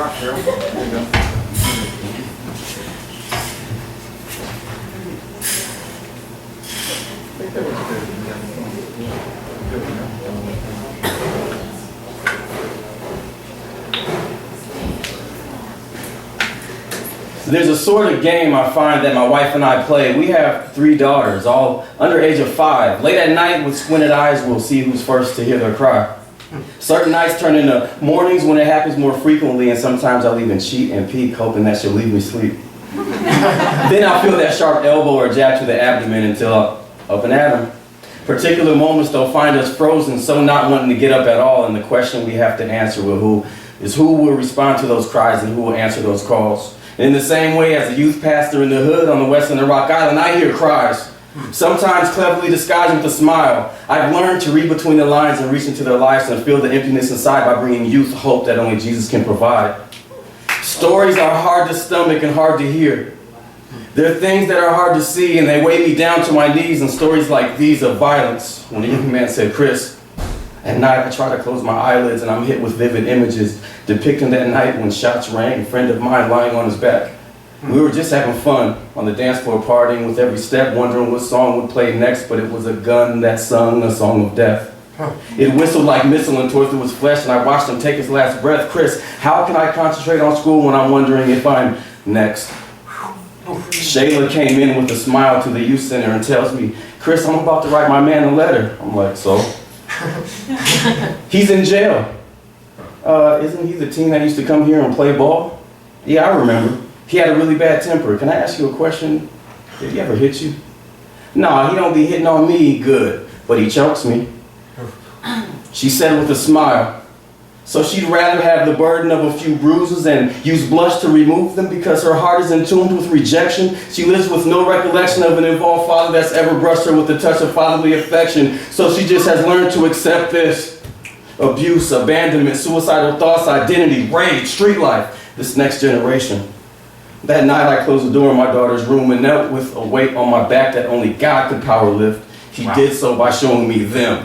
job, Carol. There you go. There's a sort of game I find that my wife and I play. We have 3 daughters, all under age of 5. Late at night with squinted eyes, we'll see who's first to hear their cry. Certain nights turn into mornings when it happens more frequently, and sometimes I'll even cheat and peek, hoping that she'll leave me sleep. Then I'll feel that sharp elbow or jab to the abdomen until up and at 'em. Particular moments they'll find us frozen, so not wanting to get up at all, and the question we have to answer who will respond to those cries and who will answer those calls. In the same way, as a youth pastor in the hood on the west end of Rock Island, I hear cries, sometimes cleverly disguised with a smile. I've learned to read between the lines and reach into their lives and feel the emptiness inside by bringing youth hope that only Jesus can provide. Stories are hard to stomach and hard to hear. There are things that are hard to see, and they weigh me down to my knees, and stories like these of violence. When a young man said, "Chris, at night I try to close my eyelids and I'm hit with vivid images depicting that night when shots rang, a friend of mine lying on his back. We were just having fun on the dance floor, partying with every step, wondering what song would play next, but it was a gun that sung a song of death. It whistled like missile and tore through his flesh, and I watched him take his last breath. Chris, how can I concentrate on school when I'm wondering if I'm next?" Shayla came in with a smile to the youth center and tells me, "Chris, I'm about to write my man a letter." I'm like, "So?" "He's in jail." Isn't he the teen that used to come here and play ball?" "Yeah, I remember. He had a really bad temper. Can I ask you a question? Did he ever hit you?" "Nah, he don't be hitting on me good, but he chokes me." She said with a smile, so she'd rather have the burden of a few bruises and use blush to remove them because her heart is entombed with rejection. She lives with no recollection of an involved father that's ever brushed her with a touch of fatherly affection, so she just has learned to accept this. Abuse, abandonment, suicidal thoughts, identity, rage, street life, this next generation. That night I closed the door in my daughter's room and knelt with a weight on my back that only God could power lift. He did so by showing me them.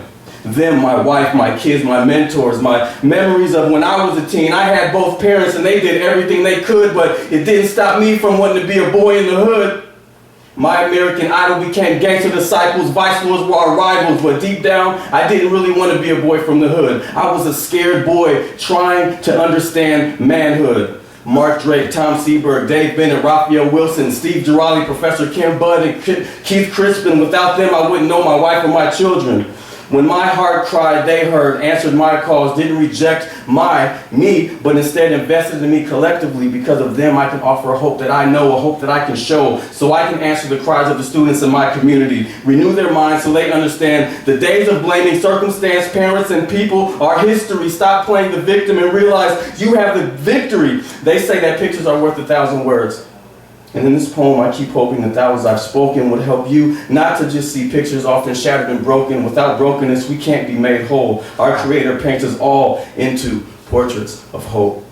Them, my wife, my kids, my mentors, my memories of when I was a teen. I had both parents and they did everything they could, but it didn't stop me from wanting to be a boy in the hood. My American Idol became gangster disciples, vice lords were our rivals, but deep down, I didn't really want to be a boy from the hood. I was a scared boy trying to understand manhood. Mark Drake, Tom Seberg, Dave Bennett, Raphael Wilson, Steve Girardi, Professor Kim Budd, and Keith Crispin. Without them, I wouldn't know my wife or my children. When my heart cried, they heard, answered my calls, didn't reject me, but instead invested in me collectively. Because of them, I can offer a hope that I know, a hope that I can show, so I can answer the cries of the students in my community, renew their minds so they understand the days of blaming circumstance, parents, and people are history. Stop playing the victim and realize you have the victory. They say that pictures are worth 1,000 words. And in this poem, I keep hoping that that words I've spoken would help you not to just see pictures often shattered and broken. Without brokenness, we can't be made whole. Our Creator paints us all into portraits of hope.